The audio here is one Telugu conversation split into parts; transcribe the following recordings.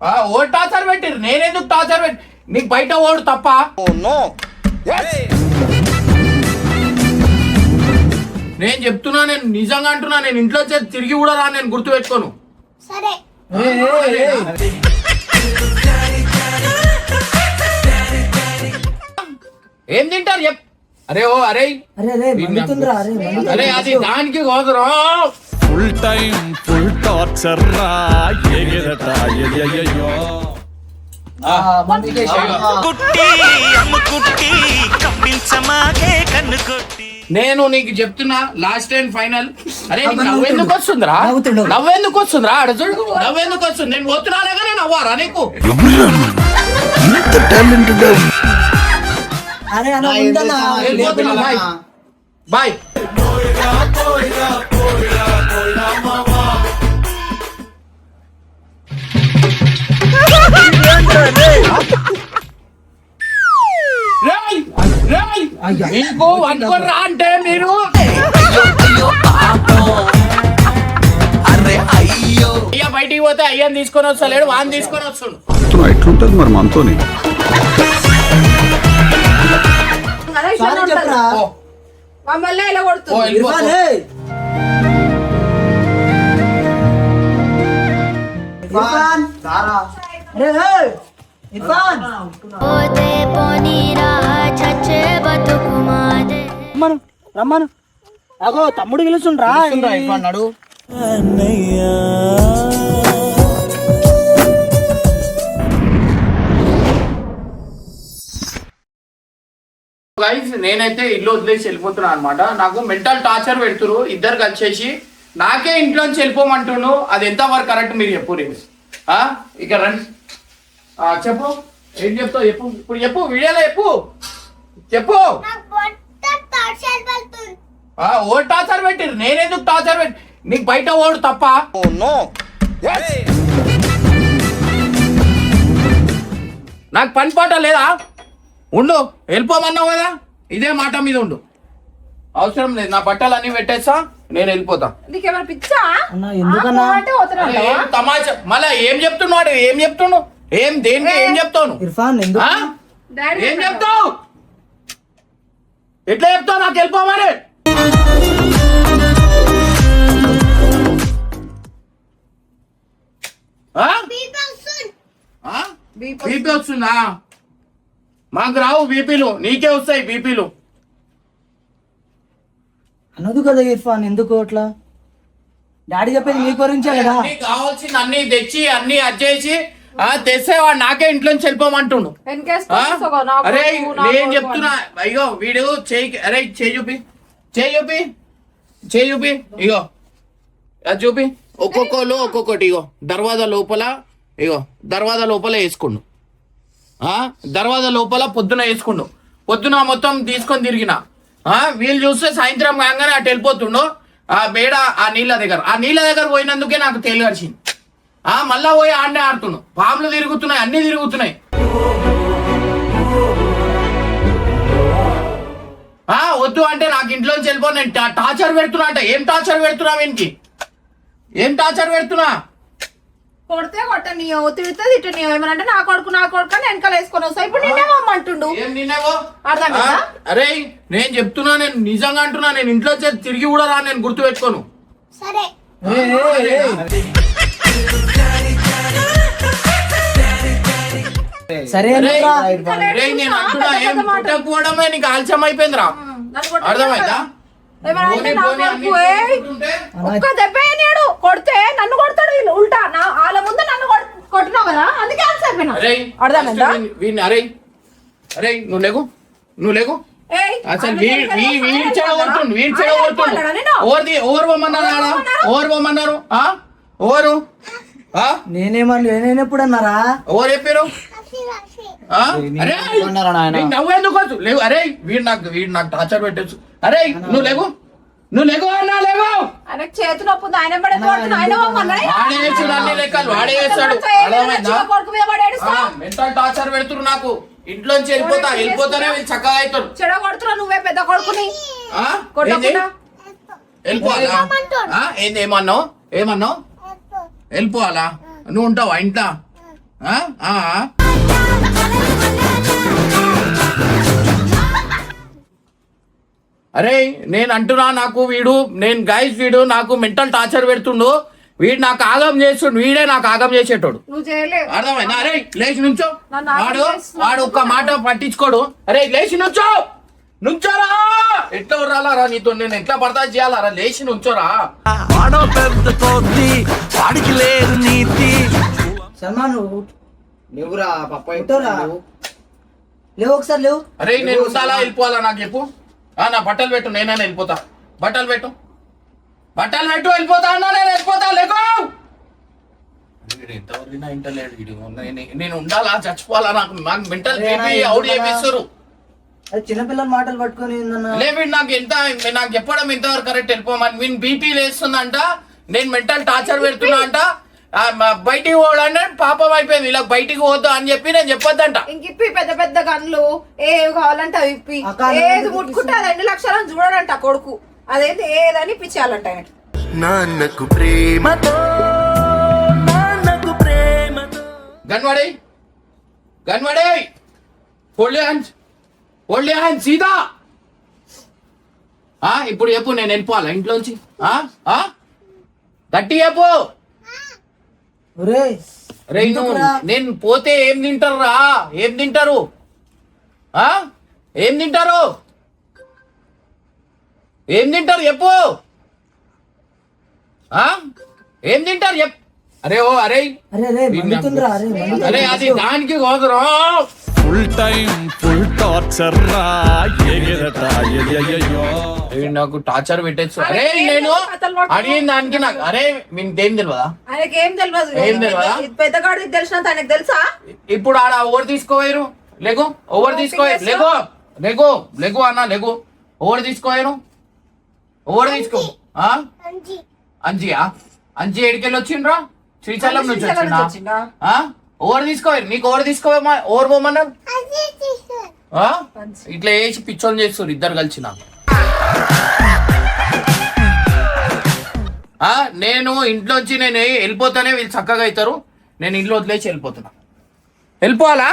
ఓ టార్చర్ పెట్టిరు, నేనెందుకు టార్చర్ పెట్టి? నీకు బయట ఓడు తప్ప. నేను చెప్తున్నా, నేను నిజంగా అంటున్నా, నేను ఇంట్లో తిరిగి కూడా రా, నేను గుర్తు పెట్టుకోను. సరే ఏం తింటారు చెప్. అరే ఓ అరే అరే అది దానికి కోసరా ఫుల్ టైం ఫుల్ టార్చర్ రా. నేను నీకు చెప్తున్నా, లాస్ట్ అండ్ ఫైనల్. అరే నవ్వెందుకు వస్తుందిరా? నవ్వెందుకు వస్తుందిరా? అడుగు నవ్వెందుకు వస్తుంది? నేను పోతున్నాగానే నవ్వారా నీకు? బాయ్. మీకు అనుకోరా అంటే మీరు అయ్యా బయటికి పోతే అయ్యని తీసుకొని వస్తలేడు, వాని తీసుకొని వస్తాడు. ఎట్లుంటది మరి మనతోని? రమ్మను అగో తమ్ముడు పిలుచుండ్రా అన్నాడు. నేనైతే ఇల్లు వదిలేసి వెళ్ళిపోతున్నా అనమాట. నాకు మెంటల్ టార్చర్ పెడుతురు ఇద్దరు కలిసేసి. నాకే ఇంట్లోంచి వెళ్ళిపోమంటున్నాను. అది ఎంతవరకు కరెక్ట్ మీరు చెప్పు. ఇక రండి చెప్పు, ఏం చెప్తావు చెప్పు, ఇప్పుడు చెప్పు, వీడియోలో చెప్పు చెప్పు. ఓ టార్చర్ పెట్టిరు, నేనెందుకు టార్చర్ పెట్టి? నీకు బయట ఓడు తప్ప. నాకు పని పాట లేదా? ఉండు, వెళ్ళిపోమన్నావు కదా, ఇదే మాట మీద ఉండు. అవసరం లేదు, నా బట్టలు అన్ని పెట్టేస్తా, నేను వెళ్ళిపోతా. తమాషా మళ్ళా ఏం చెప్తున్నాడు? ఏం చెప్తున్నావు? ఏం దేనికి ఏం చెప్తాను? ఏం చెప్తావు? ఎట్లా చెప్తావు? నాకు వెళ్ళిపోమని. బీపీ వస్తుందా? మాకు రావు బీపీలు, నీకే వస్తాయి బీపీలు. అనదు కదా ఇర్ఫాన్, ఎందుకు అట్లా? డాడీ చెప్పేది నీ గురించే కదా. కావాల్సింది అన్ని తెచ్చి అన్ని అచ్చేసి తెస్తే వాడు నాకే ఇంట్లోంచి వెళ్ళిపోమంటుండు. అరే నేను చెప్తున్నా, అయ్యో వీడు చేయి, అరే చేయి చూపి, చేయి చూపి, చేయి చూపి, ఇగో అది చూపి. ఒక్కొక్కలు ఒక్కొక్కటి. ఇగో దర్వాజా లోపల, ఇగో దర్వాజా లోపల వేసుకుండు, దర్వాజా లోపల పొద్దున వేసుకుండు. పొద్దున మొత్తం తీసుకొని తిరిగిన. వీళ్ళు చూస్తే సాయంత్రం కాగానే అటు వెళ్ళిపోతుండు. బేడ ఆ నీళ్ళ దగ్గర పోయినందుకే నాకు తేలిగడిచింది. మళ్ళా పోయి ఆడనే ఆడుతుండు. పాములు తిరుగుతున్నాయి, అన్ని తిరుగుతున్నాయి. వద్దు అంటే నాకు ఇంట్లోంచి వెళ్ళిపో, నేను టార్చర్ పెడుతున్నా అంటే. ఏం టార్చర్ పెడుతున్నా? వీనికి ఏం టార్చర్ పెడుతున్నా? కొడితే కొట్టనియో, తిడితే తిట్టనియో. ఏమనంటే నా కొడుకు అని వెనకాల వేసుకొని వస్తా. ఇప్పుడు నిన్నేమమ్మంటుండు. అర్థం కదా? అరే నేను చెప్తున్నా, నేను నిజంగా అంటున్నా, నేను ఇంట్లో తిరిగి కూడా రా, నేను గుర్తు పెట్టుకోను. సరే సరే నేను అంటున్నా, ఏం పుట్టకపోవడమే నీకు ఆలస్యం అయిపోయిందిరా. అర్థమైందా? ఒక్క దెబ్బేనాడు కొడితే నన్ను కొడతాడు. వీళ్ళు ఉల్టా వాళ్ళ ముందు నన్ను కొట్టినావు కదా, అందుకే అర్థమైందా? అరే అరే నువ్వు లేకు, నువ్వు లేకు. అసలు వీడి చెడగొడుతుండు, వీడి చెడగొడుతుండు. ఓవర్ పోమన్నారు. ఓవరు నేనేమప్పుడు అన్నారా? ఓవరు చెప్పారు. నవ్వెందుకు వచ్చు? లేవు. అరే వీడు నాకు టార్చర్ పెట్టచ్చు. అరే నువ్వు లేవు అన్నా, లేవు. చేతి నొప్పి ఆయన అన్ని లెక్కలు వాడే చేస్తాడు. మెంటల్ టార్చర్ పెడుతురు నాకు. ఇంట్లోంచి వెళ్ళిపోతానే వీళ్ళు చక్కగా అవుతారు. చెడ కొడుతున్నా నువ్వే పెద్ద కొడుకుని. వెళ్ళిపోవాలా? ఏమన్నావు? వెళ్ళిపోవాలా? నువ్వు ఉంటావా ఇంట్లో? ఆ? ఆ? అరే నేను అంటున్నా, నాకు వీడు నాకు మెంటల్ టార్చర్ పెడుతుండు, వీడు నాకు ఆగం చేస్తుండు, వీడే నాకు ఆగం చేసేటోడు. నువ్వు చేయలేవు. అర్థమైందా? అరే లేచి నుంచో. నన్ను ఆగం చేస్తున్నావు. వాడు ఒక్క మాట పట్టించుకోడు. అరే లేచి నుంచోరా. ఎట్లా రాలారా నీతో నేను ఎట్లా పడతా చేయాలరా? లేచి నుంచోరా. వాడో పెద్ద కోతి వాడికి లేదు నీతి. సల్మాన్ నువ్వు నువ్వురా పప్పాయి ఉంటావురా? లేవు ఒకసారి లేవు. అరే నేను ఉండాలా వెళ్ళిపోవాలా నాకు చెప్పు. నా బట్టలు పెట్టు, నేనైనా వెళ్ళిపోతా. బట్టలు పెట్టు వెళ్ళిపోతా అన్నా, నేను వెళ్ళిపోతా. లేకో ఎంతవరకు ఇంటలేడు వీడు. నేను ఉండాలా చచ్చిపోవాలా? నాకు మెంటల్ అవుట్ చేపిస్తారు. అది చిన్నపిల్లల మాటలు పట్టుకొని ఏందన్నా? లేదు నాకు చెప్పడం ఇంతవరకు కరెక్ట్. వెళ్ళిపోమని వీని బీపీ లేస్తుందంట, నేను మెంటల్ టార్చర్ పెడుతున్నా అంట. బయటికి పోవాలంటే పాపం అయిపోయింది, ఇలా బయటికి పోద్దు అని చెప్పి నేను చెప్పొద్దంట. ఇంకిప్పి పెద్ద పెద్ద గన్లు ఏవి కావాలంటే అవి ఇప్పి, ఏది ముట్టుకుంటే అది 2 లక్షలను చూడడంట కొడుకు. అదేంటి ఏదని ఇప్పించాలంట ఆయనకి. నాన్నకు ప్రేమతో గన్వడే ఓల్డ్ హ్యాండ్ సీదా. ఇప్పుడు చెప్పు, నేను వెళ్ళిపోవాలా ఇంట్లోంచి? గట్టి చెప్పు. రే నేను పోతే ఏం తింటారు? ఏం తింటారు? చెప్పు. ఏం తింటారు చెప్పు. అరే అరే అది దానికి కోదరు. ఫుల్ టైం ఫుల్ టార్చర్ రా. నాకు టార్చర్ పెట్టచ్చు. అరే నేను అడిగిన దానికి నాకు అరే మీకేం తెలియదా? ఆయనకి ఏం తెలియదు. ఏం తెలియదా? పెద్దగాడికి తెలిసినంత ఆయనకు తెలుసా? ఇప్పుడు ఆడ ఓవర్ తీసుకోవేరు. లేకు ఓవర్ తీసుకోవేరు. లేకు అన్న లేకు. ఓవర్ తీసుకోవేరు. ఓవర్ తీసుకో. అంజి ఏడికెళ్ళి వచ్చిండ్రా? శ్రీశైలం నుంచి వచ్చిండా? ఓవర్ తీసుకోవేరు. నీకు ఓవర్ తీసుకోవేమా? ఓవర్ పోమన్నారు. ఇట్లా వేసి పిచ్చోని చేస్తారు ఇద్దరు కలిసి నాకు. నేను ఇంట్లోంచి నేను వెళ్ళిపోతానే వీళ్ళు చక్కగా అవుతారు. నేను ఇంట్లో వదిలేసి వెళ్ళిపోతున్నా. వెళ్ళిపోవాలా?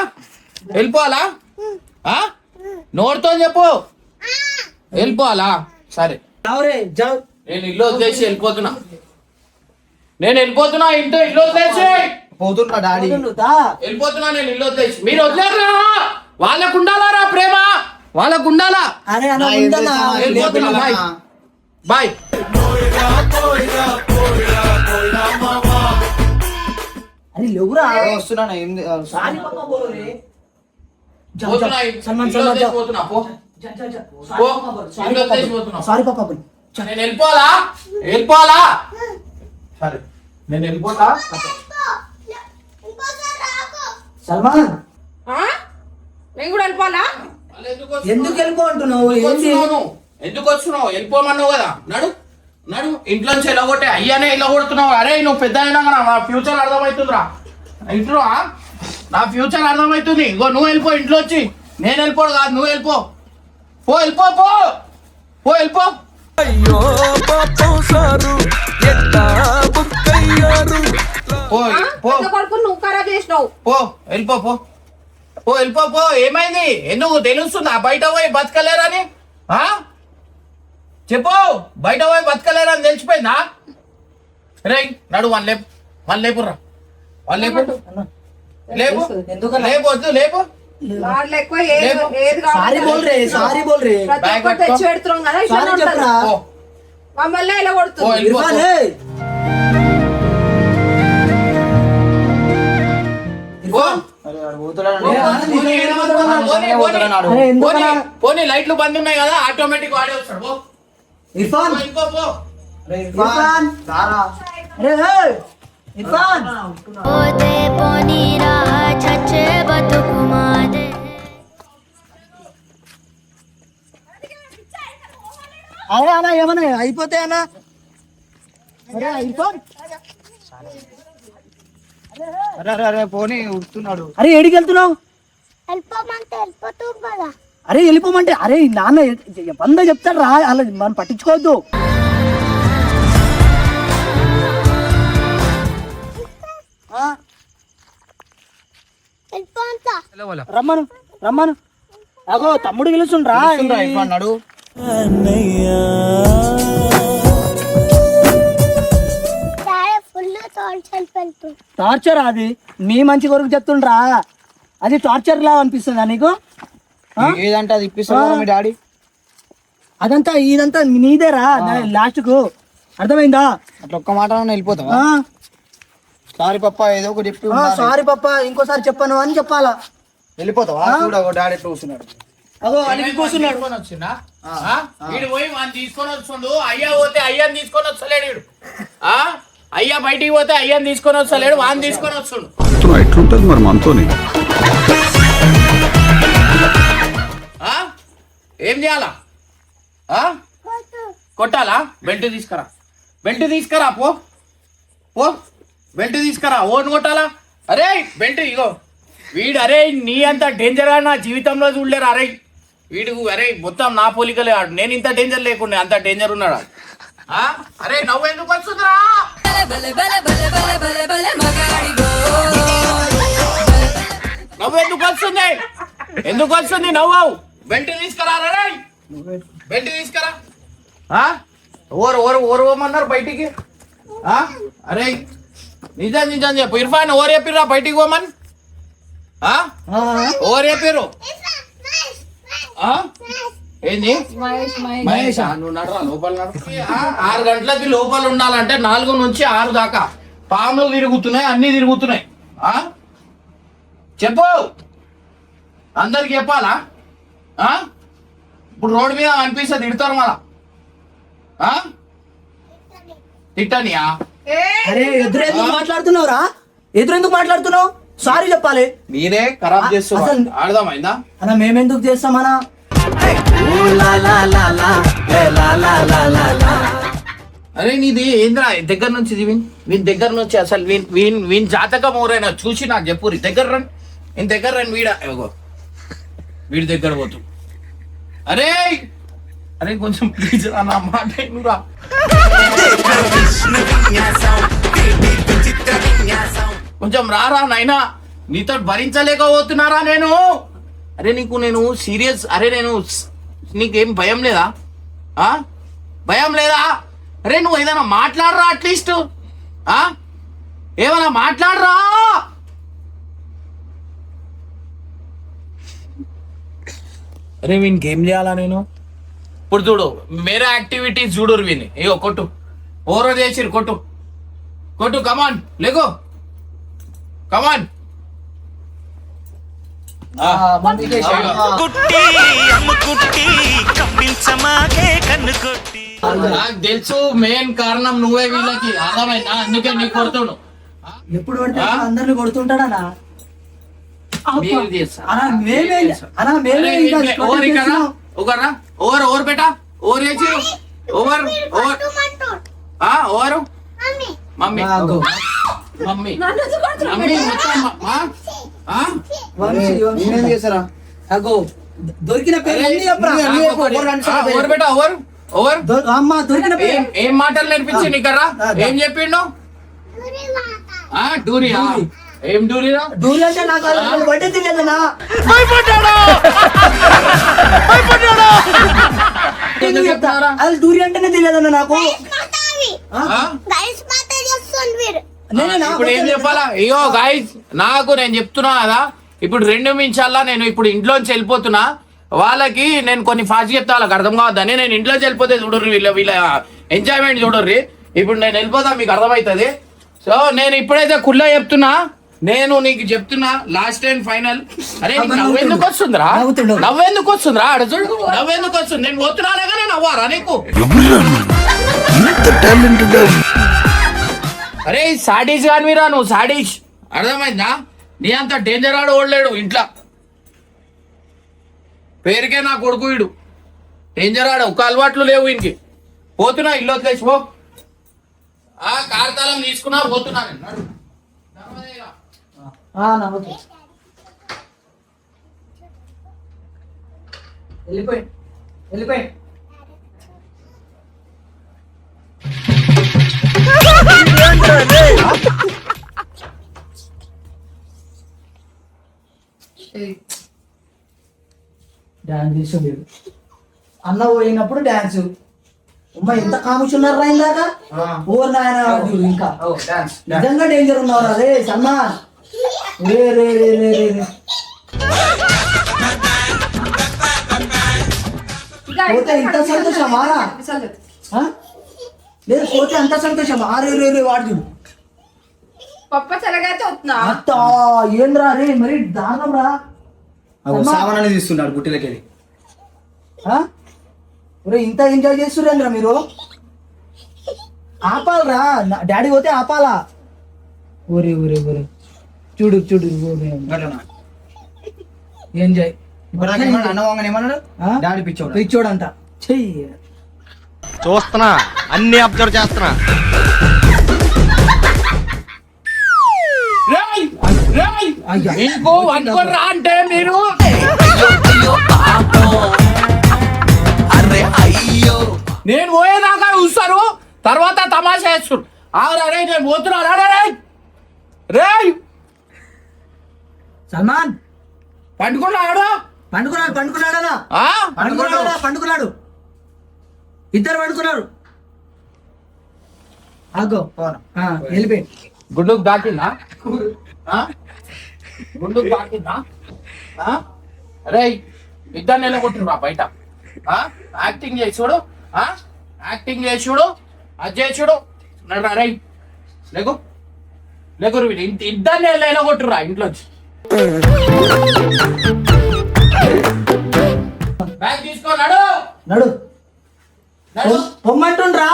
నోటితో చెప్పు. వెళ్ళిపోవాలా? సరే నేను ఇల్లు వదిలేసి వెళ్ళిపోతున్నా. ఇంట్లో ఇల్లు వదిలేసి పోతున్నా డాడీ. వెళ్ళిపోతున్నా నేను ఇల్లు వదిలేసి. మీరు వదిలేరా? వాళ్ళకు ఉండాలా ప్రేమ? వాళ్ళకు ఉండాలా? అరే అన్న వెళ్ళిపోతున్నా. బాయ్. అరే లేవురా. వస్తున్నా. సారీ పాపా బోలో రే. సల్మాన్ పోతున్నా. సారీ పాపా బోల్. నేను వెళ్ళిపోవాలా? సరే నేను వెళ్ళిపోతా. సల్మాన్ నేను కూడా వెళ్ళిపోవాలా? ఎందుకు వెళ్ళిపో అంటున్నావు? ఎందుకు వస్తున్నావు? వెళ్ళిపోమన్నావు కదా. నడు ఇంట్లోంచి ఎలా కొట్టే అయ్యానే ఇలా కొడుతున్నావు. అరే నువ్వు పెద్ద అయినా నా ఫ్యూచర్ అర్థమవుతుందిరా. ఇంట్లో నా ఫ్యూచర్ అర్థమవుతుంది. ఇంకో నువ్వు వెళ్ళిపో ఇంట్లో వచ్చి. నేను వెళ్ళిపోడు కాదు, నువ్వు వెళ్ళిపో. వెళ్ళిపో. అయ్యో పాపం సారు ఎట్టా బుక్కయ్యారు. కొడుకు నువ్వు ఖరాబ్ చేసినావు. వెళ్ళిపో. ఏమైంది? ఎందుకు తెలుస్తుందా బయట పోయి బతకలేరని? చెప్పు. బయట పోయి బతకలేరని తెలిసిపోయిందా? రే నడు వన్ లేపురా. లేపు. వాళ్ళు ఎక్కువ ఏది సారీ బోల్ రే. తెచ్చి పెడుతున్నాం కదా, ఇట్లా చెప్పరా మమ్మల్ని ఇలా కొడుతుంది. పోనీ లైట్లు బంద్ ఉన్నాయి కదా, ఆటోమేటిక్ వాడే వస్తాడు. ఇర్ఫాన్ అరే అన్న ఏమన్నా అయిపోతే అన్న. అరే ఇర్ఫాన్ అరే పోనీ ఉడుతున్నాడు. అరే ఏడికి వెళ్తున్నావు? అరే వెళ్ళిపోమంటే అరే నాన్న వంద చెప్తాడు రా, అలా మనం పట్టించుకోవద్దు. రమ్మను రమ్మను అగో తమ్ముడు పిలుస్తుండ్రా అన్నాడు టార్చర్ అది మీ మంచి కొరకు చెప్తుండ్రా అది టార్చర్ లా అనిపిస్తుందా నీకు ఏదంటే అది ఇప్పిస్తాడు మీ డాడీ అదంతా ఇదంతా నీదేరా లాస్ట్ కు అర్థమైందా అట్లా ఒక్క మాట వెళ్ళిపోతావా సారీ పప్ప ఏదో ఒకటి చెప్పి సారీ పప్ప ఇంకోసారి చెప్పను అని చెప్పాలా వెళ్ళిపోతావా చూడ డాడీ ఎట్లా కూర్చున్నాడు అగో అనికి కూర్చున్నాడు తీసుకొని వచ్చిందా వీడు పోయి వాడిని తీసుకొని వస్తుండు అయ్యా పోతే అయ్యాన్ని తీసుకొని వస్తలేడు వీడు అయ్యా బయటికి పోతే అయ్యాన్ని తీసుకొని వస్తలేడు వాడిని తీసుకొని వస్తుండు ఎట్లుంటది మరి మనతోని ఏం చేయాలా కొట్టాలా బెల్ట్ తీసుకురా బెల్ట్ తీసుకురా పో పో బెల్ట్ తీసుకురా ఓన్ కొట్టాలా అరే బెల్ట్ ఇగో వీడు అరే నీ అంత డేంజర్ గా నా జీవితంలో చూడలేరు అరే వీడు అరే మొత్తం నా పోలికలే ఆడు నేను ఇంత డేంజర్ లేకుండా అంత డేంజర్ ఉన్నాడు అరే నవ్వు ఎందుకు వస్తుందిరా నవ్వు ఎందుకు వస్తుంది ఎందుకు వస్తుంది నవ్వు బెల్ట్ తీసుకురా రే బెల్ట్ తీసుకురా ఓరమన్నారు బయటికి అరే నిజం నిజం చెప్పు ఇర్ఫాన్ ఓరు చెప్పిర్రా బయటికి పోమని ఓరు చెప్పిర్రు ఏంది మహేష్ నువ్వు నడరా లోపల 6 గంటలకి లోపల ఉండాలంటే 4 నుంచి 6 దాకా పాములు తిరుగుతున్నాయి అన్ని తిరుగుతున్నాయి చెప్పు అందరికి చెప్పాలా ఇప్పుడు రోడ్డు మీద అనిపిస్తే తిడతారు మళ్ళా తిట్టనియా అరే ఎదురెందుకు మాట్లాడుతున్నావురా ఎదురెందుకు మాట్లాడుతున్నావు సారీ చెప్పాలి మీరే ఖరాబ్ చేస్తున్నారు అర్థమైందా అన్న మేమెందుకు చేస్తామన్నా అరే నీది ఏంద్రా దగ్గర నుంచి వీని దగ్గర నుంచి అసలు వీని జాతకం ఎవరైనా చూసి నాకు చెప్పు దగ్గర రండి నేను దగ్గర రండి వీడి దగ్గర పోతు అరే అరే కొంచెం ప్లీజ్ రా నా మాట నువ్వురా కొంచెం రారా నాయనా నీతో భరించలేకపోతున్నారా నేను అరే నేను సీరియస్ అరే నీకేం భయం లేదా భయం లేదా అరే నువ్వు ఏదైనా మాట్లాడరా అట్లీస్ట్ ఏమైనా మాట్లాడరా అరే వీనికి ఏం చేయాలా నేను ఇప్పుడు చూడు మేరా యాక్టివిటీస్ చూడు వీని ఇగో కొట్టు ఓరో చేసిరు కొట్టు కొట్టు కమాన్ లేకో కమాన్ నాకు తెలుసు మెయిన్ కారణం నువ్వే వీళ్ళకి అర్థమైందా అందుకే నీకు కొడుతుడు ఎప్పుడు పడితే అందరిని కొడుతుంటాడా ఓవర్ బేటా ఓవర్ వేసి over over mummy mummy mummy నేనేం చేశారా అగో దొరికిన పేరు ఓవర్ బేటా ఓవర్ ఓవర్ అమ్మ దొరికిన పేరు ఏం మాటలు నేర్పించి నీకర్రా ఏం చెప్పిండు డూరియా ఏం డూరియా డూరి అంటే నాకు బట్టే తెలియదన్నా అది డూరి అంటేనే తెలియదన్నా నాకు ఇప్పుడు ఏం చెప్పాలా అయ్యో గాయ్స్ నాకు నేను చెప్తున్నా కదా ఇప్పుడు 2 నిమిషాల్లో నేను ఇప్పుడు ఇంట్లోంచి వెళ్ళిపోతున్నా వాళ్ళకి నేను కొన్ని ఫాస్ట్ చెప్తా వాళ్ళకి అర్థం కావద్దని నేను ఇంట్లోంచి వెళ్ళిపోతే చూడరు వీళ్ళ ఎంజాయ్మెంట్ చూడర్రి ఇప్పుడు నేను వెళ్ళిపోతా మీకు అర్థమవుతుంది సో నేను ఇప్పుడైతే కుళ్ళ చెప్తున్నా నేను నీకు చెప్తున్నా లాస్ట్ అండ్ ఫైనల్ అరే నవ్వెందుకు వస్తుందిరా నవ్వెందుకు వస్తుందిరా అడుగుడు నవ్వెందుకు వస్తుంది నేను పోతున్నాగా నేను నవ్వారా నీకు అరే సాడీస్ కాని మీరా నువ్వు సాడీస్ అర్థమైందా నీ అంత డేంజర్ ఆడు ఓడలేడు ఇంట్లో పేరుకే నా కొడుకు వీడు డేంజర్ ఆడు ఒక అలవాట్లు లేవు ఇంటికి పోతున్నా ఇల్లు వదిలేసి పో కార్తాలం తీసుకున్నా పోతున్నా వెళ్ళిపోయి వెళ్ళిపోయి డాన్స్ చేసిండు అన్న పోయినప్పుడు డాన్స్ అమ్మ ఎంత కాముచున్నారు ఇందాక ఓర్ నాయన ఇంకా నిజంగా డేంజర్ ఉన్నారు అదే సల్మాన్ రే రే రే రే రే రే పోతే ఇంత సంతోషమారా లేదు పోతే అంత సంతోషం రే రే రే వాడు చూడు పప్ప చెలగైతే వస్తున్నా అత్త ఏంద్రా రే మరి దారుణం రా సామానాన్ని తీస్తున్నాడు గుట్టెలకి ఒరే ఇంత ఎంజాయ్ చేస్తురేంద్రా మీరు ఆపాలరా డాడీ పోతే ఆపాలా ఊరే ఊరే ఊరే చూడు చూడు ఎంజాయ్ ఏమన్నాడు డాడీ పిచ్చోడు పిచ్చోడంట చెయ్యి చూస్తున్నా అన్ని అబ్జర్వ్ చేస్తున్నా. ఇంకో అనుకోరా అంటే మీరు నేను పోయేదాకా చూస్తారు తర్వాత తమాషా చేస్తారు ఆరా రే నేను పోతున్నా రే సల్మాన్ పండుకున్నాడు పండుకున్నాడా పండుకున్నాడు ఇద్దరు పండుకున్నారు ఆగో వెళ్ళిపోయి గుండుకు దాకిందా గుండుకు దాకిందా రే ఇద్దరు నిలగొట్టురా బయట యాక్టింగ్ చేసి చూడు యాక్టింగ్ చేసి చూడు అది చేసి చూడు నడరా రై లేకు లేకురు ఇద్దరిని నిలగొట్టురా ఇంట్లోంచి బ్యాగ్ తీసుకోనాడు నడు నడు పొమ్మంటుండ్రా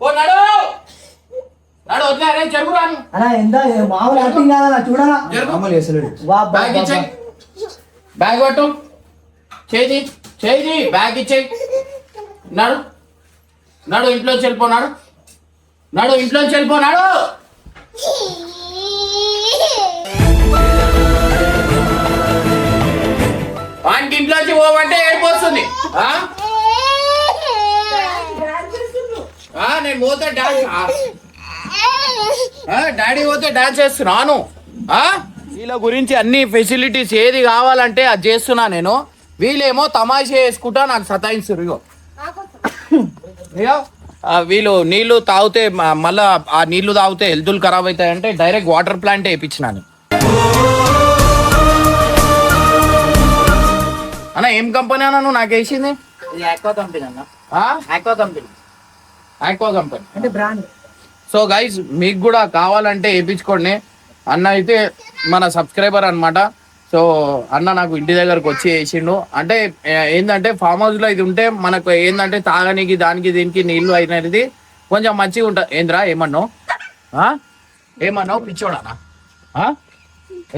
ఓ నడు నడు వదిలే జరుగురాను అలా ఎంత మామూలు యాక్టింగ్ కాదా చూడరా మామూలు వేసలేడు బ్యాగ్ ఇచ్చేయి బ్యాగ్ పట్టు చేయి బ్యాగ్ ఇచ్చేయి నడు నడు ఇంట్లోంచి వెళ్ళిపోనాడు నడు ఇంట్లోంచి వెళ్ళిపోనాడు వానికి ఇంట్లోంచి పోవంటే ఏడిపోతుంది నేను పోతే డాన్స్ డాడీ పోతే డాన్స్ చేస్తున్నాను వీళ్ళ గురించి అన్ని ఫెసిలిటీస్ ఏది కావాలంటే అది చేస్తున్నా నేను వీళ్ళేమో తమాషా చేసుకుంటా నాకు సతాయిస్తారు ఇగో వీళ్ళు నీళ్లు తాగితే మళ్ళా ఆ నీళ్లు తాగితే హెల్తులు ఖరాబ్ అవుతాయంటే డైరెక్ట్ వాటర్ ప్లాంట్ వేయించినాను అన్న ఏం కంపెనీ అన్నా నువ్వు నాకు వేసింది ఆక్వా కంపెనీ అన్న ఆక్వా కంపెనీ అంటే బ్రాండ్ సో గైస్ మీకు కూడా కావాలంటే వేయించుకోండి అన్న అయితే మన సబ్స్క్రైబర్ అన్నమాట సో అన్న నాకు ఇంటి దగ్గరకు వచ్చి వేసిండు అంటే ఏంటంటే ఫామ్ హౌస్ లో ఇది ఉంటే మనకు ఏంటంటే తాగనికి దానికి దీనికి నీళ్లు అయినది కొంచెం మంచిగా ఉంటుంది ఏంద్రా ఏమన్నావు పిచ్చోడానా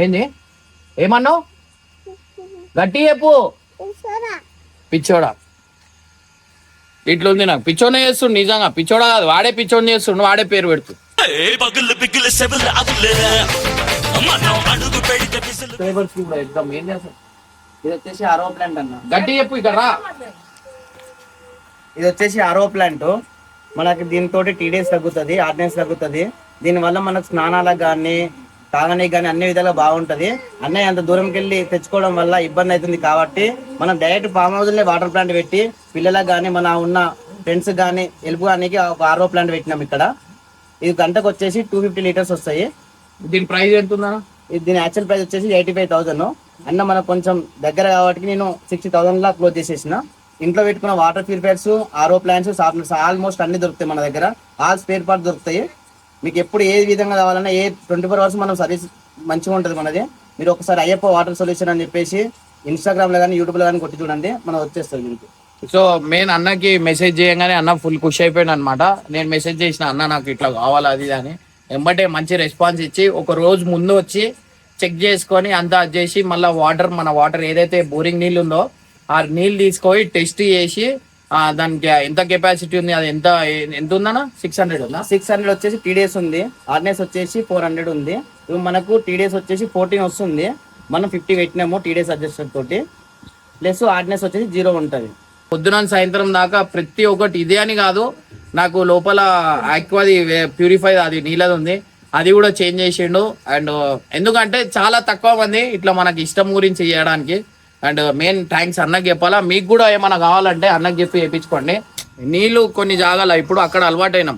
ఏంది ఏమన్నావు గట్టి చెప్పు పిచ్చోడా ఇట్లుంది నాకు పిచ్చోనే చేస్తుండు నిజంగా పిచ్చోడా కాదు వాడే పిచ్చోని చేస్తుండు వాడే పేరు పెడుతుంది ఎగ్జామ్ ఏం చేస్తాం ఇది వచ్చేసి ఆరో ప్లాంట్ అన్న గట్టి చెప్పు ఇక్కడ రా ఇది వచ్చేసి ఆరో ప్లాంట్ మనకి దీంతో టీడీఎస్ తగ్గుతుంది ఆర్డినెన్స్ తగ్గుతుంది దీనివల్ల మనకు స్నానాలకు కానీ తాగడానికి కానీ అన్ని విధాలుగా బాగుంటది అన్నయ్య అంత దూరంకి వెళ్ళి తెచ్చుకోవడం వల్ల ఇబ్బంది అవుతుంది కాబట్టి మనం డైరెక్ట్ ఫామ్ హౌస్ లో వాటర్ ప్లాంట్ పెట్టి పిల్లలకు కానీ మన ఉన్న ఫ్రెండ్స్ కానీ హెల్ప్ కానీ ఒక ఆరో ప్లాంట్ పెట్టినాం ఇక్కడ ఇది గంటకు వచ్చేసి 250 లీటర్స్ వస్తాయి దీని ప్రైస్ ఎంత ఉందా దీని యాక్చువల్ ప్రైస్ వచ్చేసి 85,000 అన్న మనకు కొంచెం దగ్గర కాబట్టి నేను 60,000 లా క్లోజ్ చేసేసిన ఇంట్లో పెట్టుకున్న వాటర్ ప్యూరిఫైర్స్ ఆరో ప్లాంట్స్ సాఫ్ట్వేర్స్ ఆల్మోస్ట్ అన్ని దొరుకుతాయి మన దగ్గర ఆల్ స్పేర్ పార్ట్స్ దొరుకుతాయి మీకు ఎప్పుడు ఏ విధంగా కావాలన్నా 24 hours మనం సర్వీస్ మంచిగా ఉంటుంది మనది మీరు ఒకసారి అయ్యప్ప వాటర్ సొల్యూషన్ అని చెప్పేసి ఇన్స్టాగ్రామ్ లో కానీ యూట్యూబ్ లో కానీ కొట్టి చూడండి మనం వచ్చేస్తుంది మీకు సో మెయిన్ అన్నకి మెసేజ్ చేయగానే అన్న ఫుల్ ఖుషి అయిపోయాడు అనమాట నేను మెసేజ్ చేసిన అన్న నాకు ఇట్లా కావాలి అది అని వెంబటే మంచి రెస్పాన్స్ ఇచ్చి ఒక రోజు ముందు వచ్చి చెక్ చేసుకొని అంతా చేసి మళ్ళీ మన వాటర్ ఏదైతే బోరింగ్ నీళ్ళు ఉందో ఆ నీళ్ళు తీసుకొని టెస్ట్ చేసి దానికి ఎంత కెపాసిటీ ఉంది అది ఎంత ఉందన్నా 600 ఉందా 600 వచ్చేసి టీడీఎస్ ఉంది ఆర్డినెన్స్ వచ్చేసి 400 ఉంది ఇప్పుడు మనకు టీడీఎస్ వచ్చేసి 14 వస్తుంది మనం 50 పెట్టినాము టీడీఎస్ అడ్జస్టర్ తోటి ప్లస్ ఆర్డినెన్స్ వచ్చేసి 0 ఉంటుంది పొద్దున సాయంత్రం దాకా ప్రతి ఒక్కటి ఇదే అని కాదు నాకు లోపల ఆక్వాది ప్యూరిఫై అది నీళ్ళది ఉంది అది కూడా చేంజ్ చేసిండు. అండ్ ఎందుకంటే చాలా తక్కువ మంది ఇట్లా మనకి ఇష్టం గురించి చేయడానికి. అండ్ మెయిన్ థ్యాంక్స్ అన్నకి చెప్పాలా. మీకు కూడా ఏమైనా కావాలంటే అన్నకి చెప్పి వేయించుకోండి. నీళ్ళు కొన్ని జాగాల ఇప్పుడు అక్కడ అలవాటైనాం,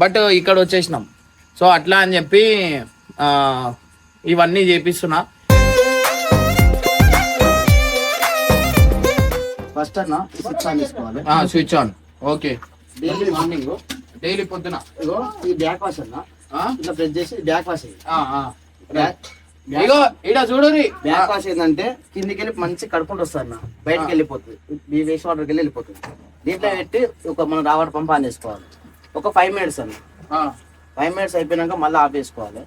బట్ ఇక్కడ వచ్చేసినాం. సో అట్లా అని చెప్పి ఇవన్నీ చేపిస్తున్నా. ఫస్ట్ అన్న స్విచ్ ఆన్ చేసుకోవాలి. Switch on. Okay. Daily morning daily పొద్దున ఇగో ఈ బ్యాక్ వాష్ అన్న ఇట్లా ప్రెస్ చేసి బ్యాక్ వాష్ ఇగో ఇడ చూడరి. బ్యాక్ వాష్ ఏంటంటే కిందికి వెళ్ళి మంచి కడుకుంటూ వస్తుంది అన్న, బయటకి వెళ్ళిపోతుంది, ఈ వేస్ట్ వాటర్కి వెళ్ళి వెళ్ళిపోతుంది. దీంట్లో పెట్టి ఒక మనం రావడం పంప్ ఆన్ చేసుకోవాలి. ఒక 5 minutes అన్న. 5 minutes అయిపోయినాక మళ్ళీ ఆఫ్ చేసుకోవాలి.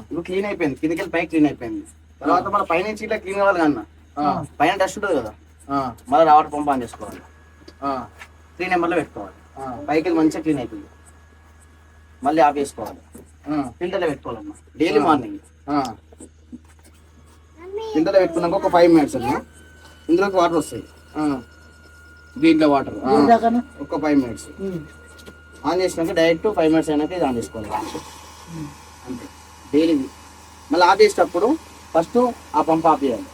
ఇప్పుడు క్లీన్ అయిపోయింది, కిందికి వెళ్ళి పైకి క్లీన్ అయిపోయింది. తర్వాత మన పైనుంచి ఇట్లా క్లీన్ అవ్వాలి అన్న, పైన డస్ట్ ఉంటుంది కదా, మళ్ళీ రావడం పంప్ ఆన్ చేసుకోవాలి. 3 నెంబర్లో పెట్టుకోవాలి. పైకి వెళ్ళి మంచిగా క్లీన్ అయిపోయింది, మళ్ళీ ఆఫ్ చేసుకోవాలి. ఫిల్టర్లో పెట్టుకోవాలమ్మా డైలీ మార్నింగ్. ఫిల్టర్లో పెట్టుకున్నాక ఒక 5 minutes అన్న ఇందులోకి వాటర్ వస్తాయి. దీంట్లో వాటర్ ఒక 5 minutes ఆన్ చేసినాక డైరెక్ట్ 5 minutes అయినాక ఇది ఆన్ చేసుకోవాలి అంతే డైలీ. మళ్ళీ ఆఫ్ చేసేటప్పుడు ఫస్ట్ ఆ పంప్ ఆఫ్ చేయాలి,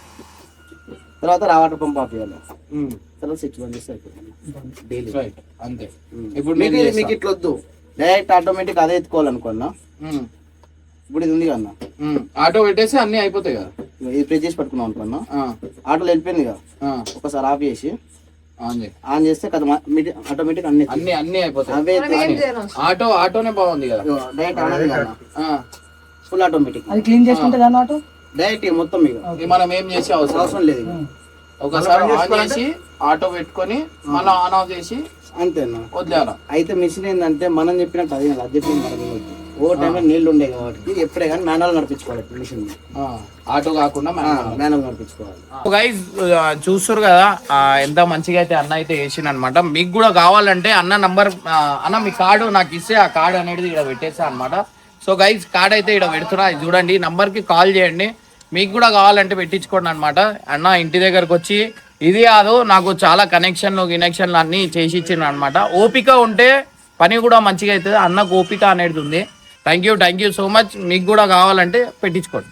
తర్వాత వాటర్ పంప్ ఆఫ్ చేయాలి, తర్వాత స్విచ్ బంద్ చేస్తే అయిపోతుంది డైలీ. అంతే. ఇప్పుడు మీకు ఇట్లా వద్దు, డైరెక్ట్ ఆటోమేటిక్ అదే ఎత్తుకోవాలనుకున్నా. ఇప్పుడు ఇది ఉంది కన్నా, ఆటో పెట్టేసి అన్ని అయిపోతాయి కదా. ఇది ప్రెస్ చేసి పట్టుకున్నాం అనుకున్నా, ఆటోలో వెళ్ళిపోయింది కదా, ఒకసారి ఆఫ్ చేసి ఆన్ చేస్తే కదా ఆటోమేటిక్ అన్ని అన్ని అయిపోతాయి. అవే ఆటోనే బాగుంది కదా, డైరెక్ట్ ఆన్ ఫుల్ ఆటోమేటిక్. అది క్లీన్ చేసుకుంటే దాని ఆటో డైరెక్ట్ మొత్తం ఇక మనం ఏం చేసే అవసరం లేదు. ఒకసారి ఆన్ చేసి ఆటో పెట్టుకొని మళ్ళీ ఆన్ ఆఫ్ చేసి అంతేనా వదిలేయాలి. అయితే మిషన్ ఏంటంటే మనం చెప్పినట్టు అది అది చెప్పింది మనం ఓ టైంలో నీళ్లు ఉండే కాబట్టి ఎప్పుడే కానీ మాన్యువల్ నడిపించుకోవాలి మిషన్, ఆటో కాకుండా మాన్యువల్ నడిపించుకోవాలి. గైస్ చూస్తారు కదా ఎంత మంచిగా అయితే అన్న అయితే వేసిండు అనమాట. మీకు కూడా కావాలంటే అన్న నంబర్ అన్న మీ కార్డు నాకు ఇస్తే ఆ కార్డు అనేది ఇక్కడ పెట్టేస్తా అనమాట. సో గైస్ కార్డ్ అయితే ఇక్కడ పెడుతున్నా, ఇది చూడండి, నంబర్కి కాల్ చేయండి. మీకు కూడా కావాలంటే పెట్టించుకోండి అనమాట. అన్న ఇంటి దగ్గరకు వచ్చి ఇది కాదు నాకు చాలా కనెక్షన్లు అన్నీ చేసి ఇచ్చిండు అనమాట. ఓపిక ఉంటే పని కూడా మంచిగా అవుతుంది. అన్నకు ఓపిక అనేది ఉంది. Thank you so much. మీకు కూడా కావాలంటే పెట్టించుకోండి.